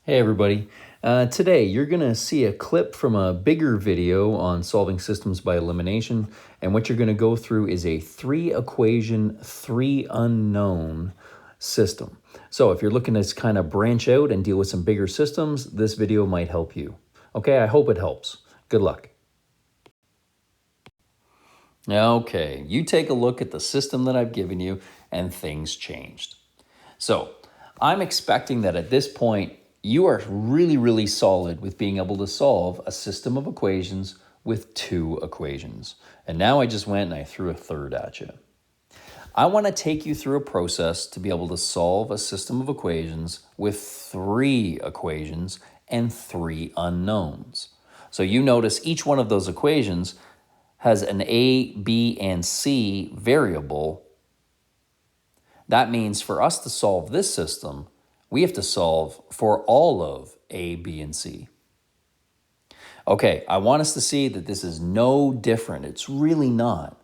Hey everybody. Today you're going to see a clip from a bigger video on solving systems by elimination, and what you're going to go through is a 3-equation, 3 unknown system. So if you're looking to kind of branch out and deal with some bigger systems, this video might help you. Okay, I hope it helps. Good luck. Okay, you take a look at the system that I've given you and things changed. So I'm expecting that at this point, you are really solid with being able to solve a system of equations with 2 equations. And now I just went and I threw a third at you. I want to take you through a process to be able to solve a system of equations with 3 equations and 3 unknowns. So you notice each one of those equations has an A, B, and C variable. That means for us to solve this system, we have to solve for all of A, B, and C. Okay, I want us to see that this is no different. It's really not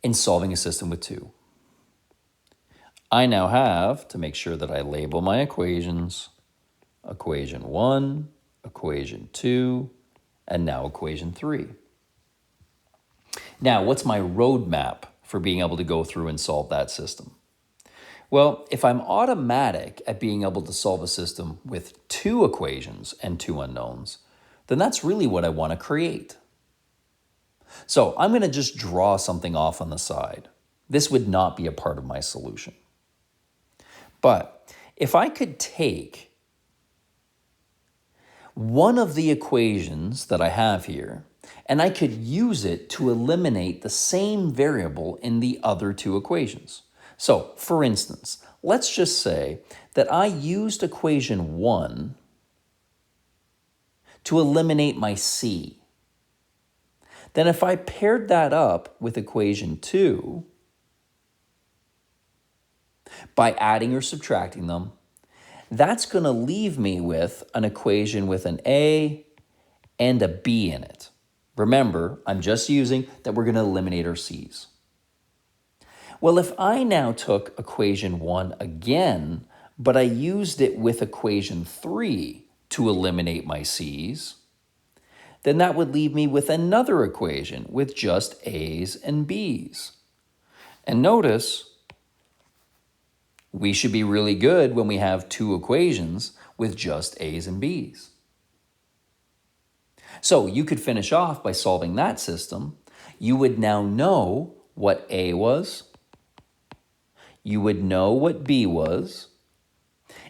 in solving a system with 2. I now have to make sure that I label my equations, equation 1, equation 2, and now equation 3. Now, what's my roadmap for being able to go through and solve that system? Well, if I'm automatic at being able to solve a system with 2 equations and 2 unknowns, then that's really what I want to create. So I'm going to just draw something off on the side. This would not be a part of my solution. But if I could take one of the equations that I have here, and I could use it to eliminate the same variable in the other 2 equations. So, for instance, let's just say that I used equation 1 to eliminate my C. Then if I paired that up with equation 2, by adding or subtracting them, that's going to leave me with an equation with an A and a B in it. Remember, I'm just using that we're going to eliminate our C's. Well, if I now took equation 1 again, but I used it with equation 3 to eliminate my C's, then that would leave me with another equation with just A's and B's. And notice, we should be really good when we have 2 equations with just A's and B's. So you could finish off by solving that system. You would now know what A was, you would know what B was,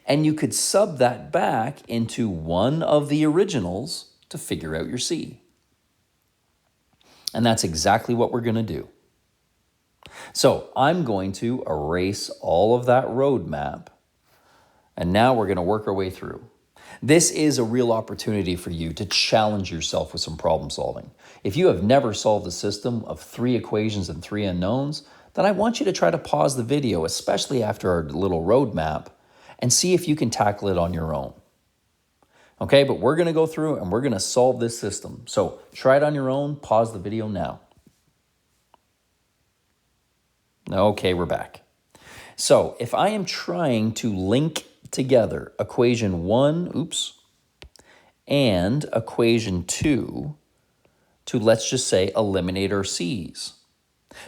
and you could sub that back into one of the originals to figure out your C. And that's exactly what we're going to do. So I'm going to erase all of that roadmap, and now we're going to work our way through. This is a real opportunity for you to challenge yourself with some problem solving. If you have never solved a system of 3 equations and 3 unknowns, then I want you to try to pause the video, especially after our little roadmap, and see if you can tackle it on your own. Okay, but we're going to go through and we're going to solve this system. So try it on your own. Pause the video now. Okay, we're back. So if I am trying to link together equation 1, and equation 2 to, let's just say, eliminate our C's.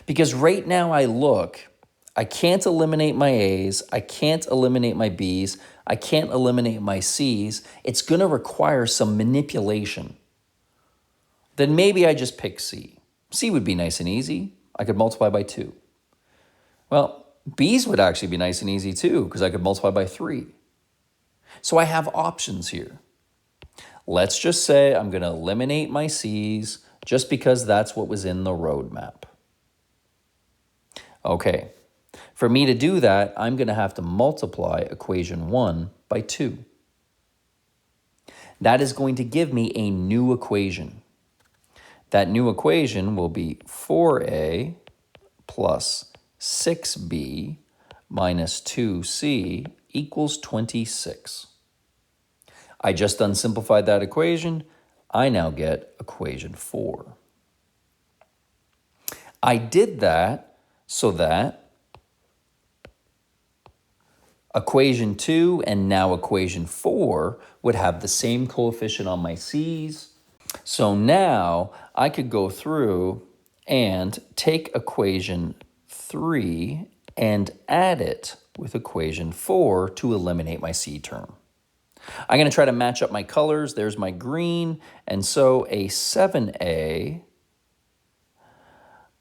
Because right now I can't eliminate my A's, I can't eliminate my B's, I can't eliminate my C's. It's going to require some manipulation. Then maybe I just pick C. C would be nice and easy. I could multiply by 2. Well, B's would actually be nice and easy too, because I could multiply by 3. So I have options here. Let's just say I'm going to eliminate my C's just because that's what was in the roadmap. Okay, for me to do that, I'm going to have to multiply equation 1 by 2. That is going to give me a new equation. That new equation will be 4a plus 6b minus 2c equals 26. I just unsimplified that equation. I now get equation 4. I did that so that Equation 2 and now equation 4 would have the same coefficient on my c's. So now I could go through and take equation 3 and add it with equation 4 to eliminate my c term. I'm going to try to match up my colors. There's my green. And so a 7a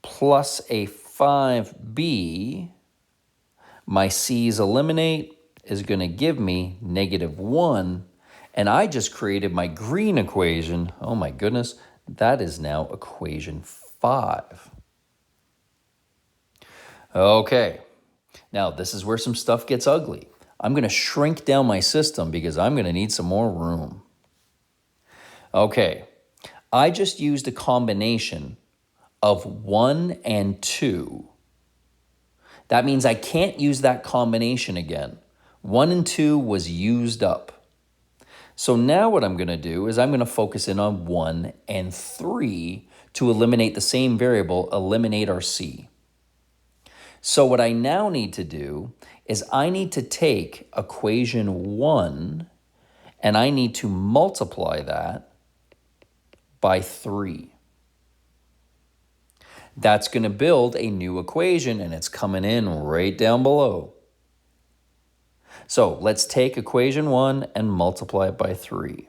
plus a 5b, my c's eliminate, is going to give me -1. And I just created my green equation. Oh my goodness, that is now equation 5. Okay, now this is where some stuff gets ugly. I'm going to shrink down my system because I'm going to need some more room. Okay, I just used a combination of 1 and 2. That means I can't use that combination again. 1 and 2 was used up. So now what I'm going to do is I'm going to focus in on 1 and 3 to eliminate the same variable, eliminate our c. So what I now need to do is I need to take equation 1 and I need to multiply that by 3. That's going to build a new equation, and it's coming in right down below. So let's take equation 1 and multiply it by 3.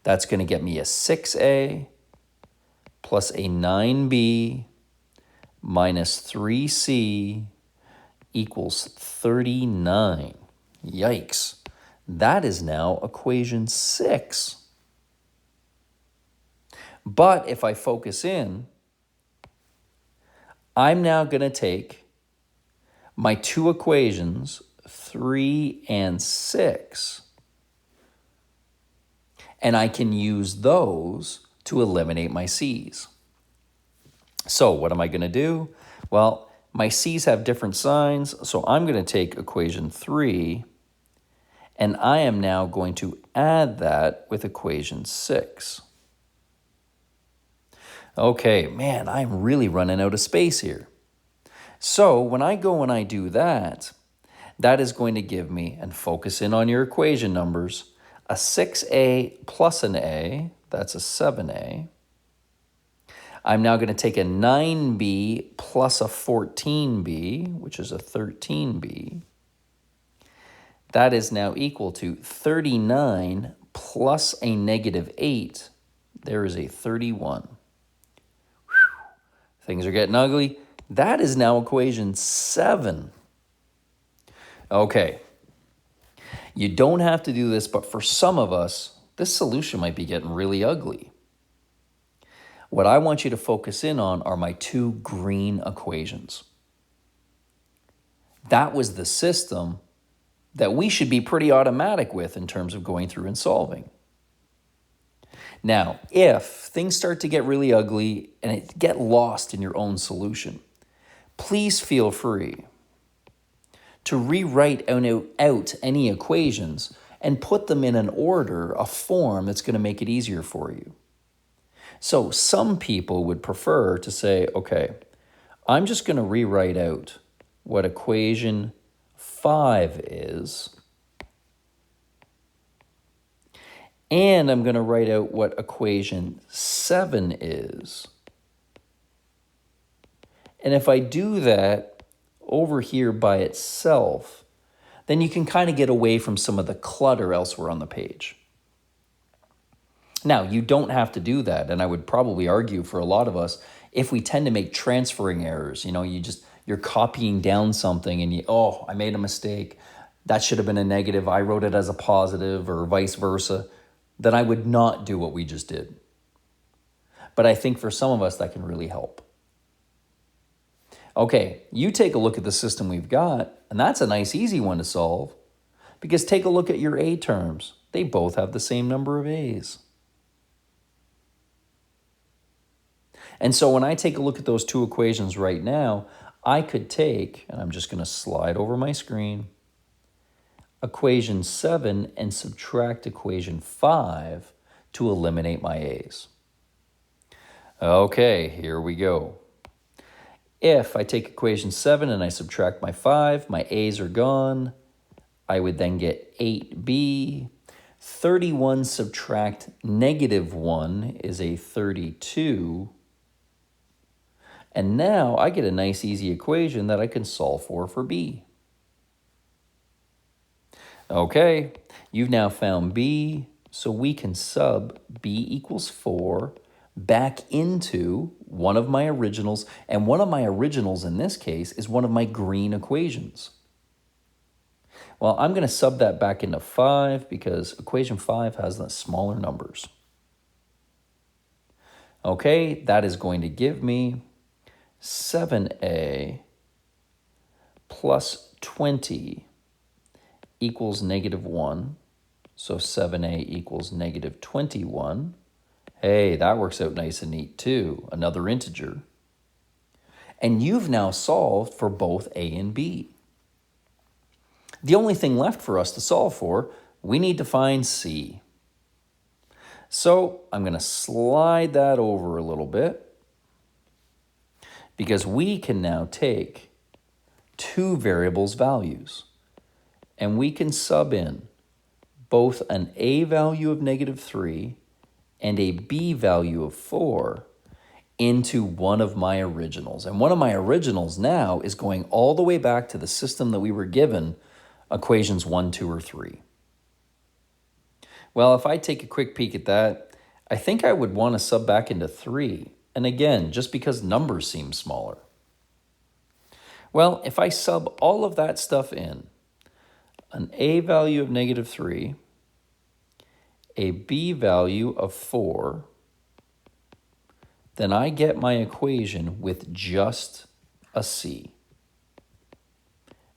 That's going to get me a 6a plus a 9b minus 3c equals 39. Yikes. That is now equation 6. But if I focus in, I'm now going to take my two equations, 3 and 6, and I can use those to eliminate my c's. So what am I going to do? Well, my c's have different signs, so I'm going to take equation 3, and I am now going to add that with equation 6. Okay, man, I'm really running out of space here. So when I go and I do that, that is going to give me, and focus in on your equation numbers, a 6a plus an a, that's a 7a. I'm now going to take a 9b plus a 14b, which is a 13b. That is now equal to 39 plus a -8. There is a 31. Things are getting ugly. That is now equation 7. Okay. You don't have to do this, but for some of us, this solution might be getting really ugly. What I want you to focus in on are my two green equations. That was the system that we should be pretty automatic with in terms of going through and solving. Now, if things start to get really ugly and get lost in your own solution, please feel free to rewrite out any equations and put them in an order, a form that's going to make it easier for you. So some people would prefer to say, okay, I'm just going to rewrite out what equation 5 is, and I'm going to write out what equation 7 is. And if I do that over here by itself, then you can kind of get away from some of the clutter elsewhere on the page. Now, you don't have to do that, and I would probably argue for a lot of us, if we tend to make transferring errors, you're copying down something and I made a mistake. That should have been a negative. I wrote it as a positive, or vice versa. Then I would not do what we just did. But I think for some of us, that can really help. Okay, you take a look at the system we've got, and that's a nice, easy one to solve, because take a look at your A terms. They both have the same number of A's. And so when I take a look at those two equations right now, I could take, and I'm just going to slide over my screen, equation 7 and subtract equation 5 to eliminate my A's. Okay, here we go. If I take equation 7 and I subtract my 5, my A's are gone. I would then get 8b. 31 subtract -1 is a 32. And now I get a nice easy equation that I can solve for b. Okay, you've now found b, so we can sub b equals 4 back into one of my originals, and one of my originals in this case is one of my green equations. Well, I'm going to sub that back into 5 because equation 5 has the smaller numbers. Okay, that is going to give me 7a plus 20 equals -1. So 7a equals -21. Hey, that works out nice and neat too, another integer. And you've now solved for both a and b. The only thing left for us to solve for, we need to find c. So I'm going to slide that over a little bit because we can now take two variables' values and we can sub in both an a value of -3 and a b value of 4 into one of my originals. And one of my originals now is going all the way back to the system that we were given, equations 1, 2, or 3. Well, if I take a quick peek at that, I think I would want to sub back into 3. And again, just because numbers seem smaller. Well, if I sub all of that stuff in, an a value of -3, a b value of 4, then I get my equation with just a c.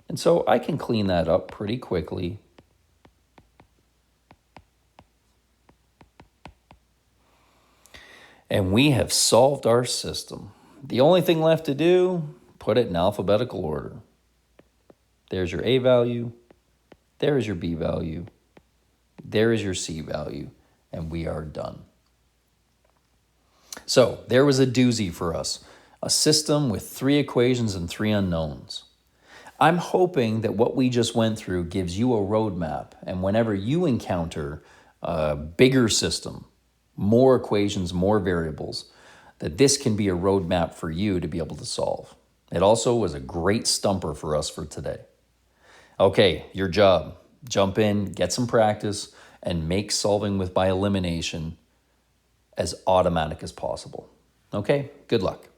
And so I can clean that up pretty quickly. And we have solved our system. The only thing left to do, put it in alphabetical order. There's your a value, there is your b value, there is your c value, and we are done. So there was a doozy for us, a system with 3 equations and 3 unknowns. I'm hoping that what we just went through gives you a roadmap, and whenever you encounter a bigger system, more equations, more variables, that this can be a roadmap for you to be able to solve. It also was a great stumper for us for today. Okay, your job. Jump in, get some practice, and make solving by elimination as automatic as possible. Okay, good luck.